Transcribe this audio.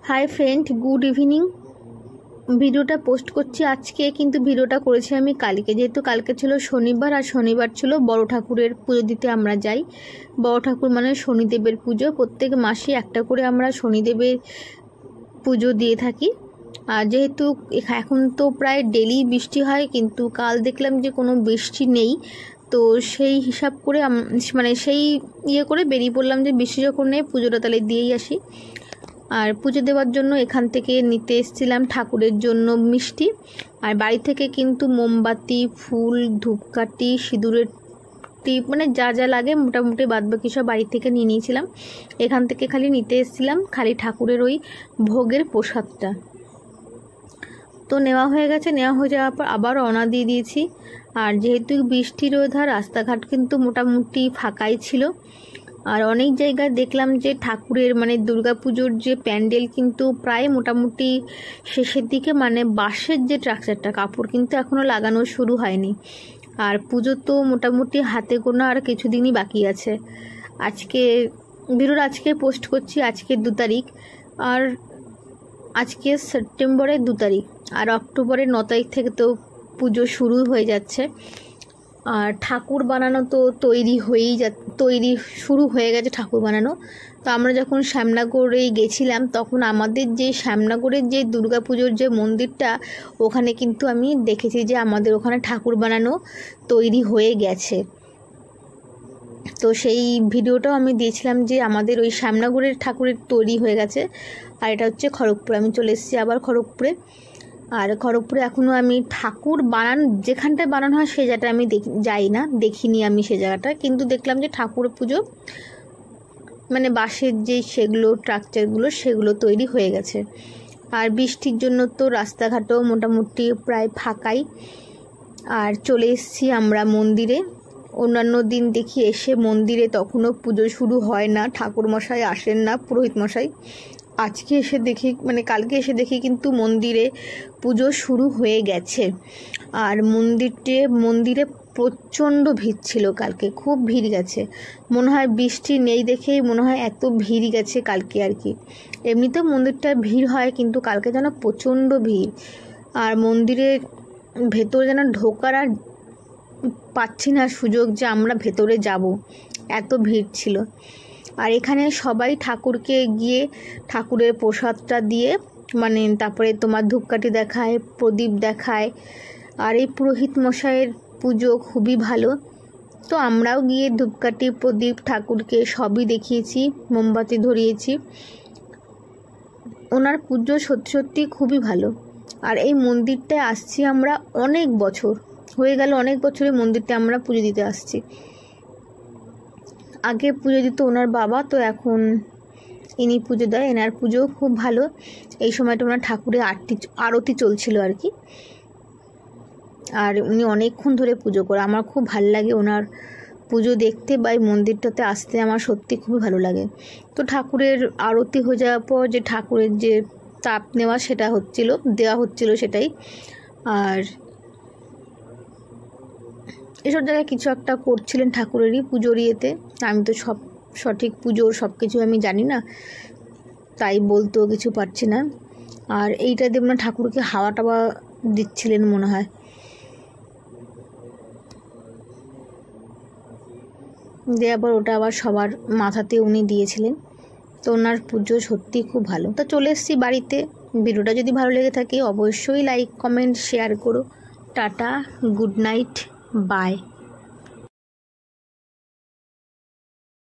Hi friend, good evening. ভিডিওটা post করছি আজকে, কিন্তু ভিডিওটা করেছি আমি কালকে, যেহেতু কালকে ছিল শনিবার আর শনিবার ছিল বড় ঠাকুরের পুজো দিতে আমরা যাই। বড় ঠাকুর মানে শনিদেবের পুজো, প্রত্যেক মাসে একটা করে আমরা শনিদেবের পুজো দিয়ে থাকি। আর যেহেতু এখন তো প্রায় ডেলি বৃষ্টি হয়, কিন্তু কাল দেখলাম যে কোনো বৃষ্টি নেই, তো সেই হিসাব করে মানে সেই করে বেরিয়ে পড়লাম যে বৃষ্টি যখন নেই পুজোটা তাহলে দিয়েই আসি। আর পুজো দেওয়ার জন্য এখান থেকে নিতে এসেছিলাম ঠাকুরের জন্য মিষ্টি, আর বাড়ি থেকে কিন্তু মোমবাতি, ফুল, ধূপকাঠি, সিঁদুরের টিপ, মানে যা যা লাগে মোটামুটি বাদবাকি সব বাড়ি থেকে নিয়ে নিয়েছিলাম। এখান থেকে খালি নিতে এসেছিলাম খালি ঠাকুরের ওই ভোগের প্রসাদটা। তো নেওয়া হয়ে গেছে, নেওয়া হয়ে যাওয়ার পর আবার রওনা দিয়ে দিয়েছি। আর যেহেতু বৃষ্টির ওয়েদার, রাস্তাঘাট কিন্তু মোটামুটি ফাঁকাই ছিল। আর অনেক জায়গায় দেখলাম যে ঠাকুরের মানে দুর্গাপুজোর যে প্যান্ডেল কিন্তু প্রায় মোটামুটি শেষের দিকে, মানে বাঁশের যে স্ট্রাকচারটা, কাপড় কিন্তু এখনও লাগানো শুরু হয়নি। আর পুজো তো মোটামুটি হাতে গোনা আর কিছুদিনই বাকি আছে। আজকে ভিডিওটা আজকে পোস্ট করছি, আজকে 2 তারিখ, আর আজকে সেপ্টেম্বরের 2 তারিখ, আর অক্টোবরের 9 তারিখ থেকে তো পুজো শুরু হয়ে যাচ্ছে। আর ঠাকুর বানানো তো তৈরি শুরু হয়ে গেছে ঠাকুর বানানো। তো আমরা যখন শ্যামনগরে গেছিলাম তখন আমাদের যে শ্যামনগরের যে দুর্গাপুজোর যে মন্দিরটা, ওখানে কিন্তু আমি দেখেছি যে আমাদের ওখানে ঠাকুর বানানো তৈরি হয়ে গেছে। তো সেই ভিডিওটাও আমি দিয়েছিলাম যে আমাদের ওই শ্যামনগরের ঠাকুরের তৈরি হয়ে গেছে। আর এটা হচ্ছে খড়গপুর, আমি চলে এসেছি আবার খড়গপুরে। আর খড়গপুরে এখনও আমি ঠাকুর যেখানটায় বানানো হয় সেই জায়গাটা আমি যাই না, দেখিনি আমি সে জায়গাটা, কিন্তু দেখলাম যে ঠাকুর পুজো মানে বাঁশের যে সেগুলো স্ট্রাকচারগুলো সেগুলো তৈরি হয়ে গেছে। আর বৃষ্টির জন্য তো রাস্তাঘাটও মোটামুটি প্রায় ফাঁকাই। আর চলে এসেছি আমরা মন্দিরে। অন্যান্য দিন দেখি এসে মন্দিরে তখনও পুজো শুরু হয় না, ঠাকুর মশাই আসেন না, পুরোহিত মশাই। আজকে এসে দেখি, মানে কালকে এসে দেখি কিন্তু মন্দিরে পুজো শুরু হয়ে গেছে। আর মন্দিরে প্রচণ্ড ভিড় ছিল কালকে, খুব ভিড় গেছে। মনে হয় বৃষ্টি নেই দেখেই মনে হয় এত ভিড় গেছে কালকে আর কি। এমনিতেও মন্দিরটা ভিড় হয়, কিন্তু কালকে যেন প্রচণ্ড ভিড়। আর মন্দিরের ভেতরে যেন ঢোকার আর পাচ্ছি না সুযোগ যে আমরা ভেতরে যাব, এত ভিড় ছিল। আর এখানে সবাই ঠাকুরকে গিয়ে ঠাকুরের প্রসাদটা দিয়ে, মানে তারপরে তোমার ধূপকাঠি দেখায়, প্রদীপ দেখায়। আর এই পুরোহিত মশাইয়ের পুজো খুবই ভালো। তো আমরাও গিয়ে ধূপকাঠি, প্রদীপ, ঠাকুরকে সবই দেখিয়েছি, মোমবাতি ধরিয়েছি। ওনার পুজো সত্যি সত্যি খুবই ভালো। আর এই মন্দিরটায় আসছি আমরা অনেক বছর হয়ে গেল, অনেক বছরে মন্দিরটা আমরা পুজো দিতে আসছি। আগে পুজো দিত ওনার বাবা, তো এখন ইনি পুজো দেয়। এনার পুজো খুব ভালো। এই সময়টা ওনার ঠাকুরের আরতি চলছিল আর কি। আর উনি অনেকক্ষণ ধরে পুজো করে, আমার খুব ভালো লাগে ওনার পুজো দেখতে, বা এই মন্দিরটাতে আসতে আমার সত্যি খুবই ভালো লাগে। তো ঠাকুরের আরতি হয়ে যাওয়ার পর যে ঠাকুরের যে তাপ দেওয়া হচ্ছিল সেটাই। আর এসব জায়গায় কিছু একটা করছিলেন ঠাকুরেরই পুজোর ইয়েতে। আমি তো সঠিক পুজোর সব কিছু আমি জানি না, তাই বলতেও কিছু পারছি না। আর এইটা দিয়ে না ঠাকুরকে হাওয়া টাওয়া দিচ্ছিলেন মনে হয়। দিয়ে আবার ওটা আবার সবার মাথাতে উনি দিয়েছিলেন। তো ওনার পুজো সত্যি খুব ভালো। তো চলে এসেছি বাড়িতে। ভিডিওটা যদি ভালো লেগে থাকে অবশ্যই লাইক, কমেন্ট, শেয়ার করো। Ta ta, good night, by.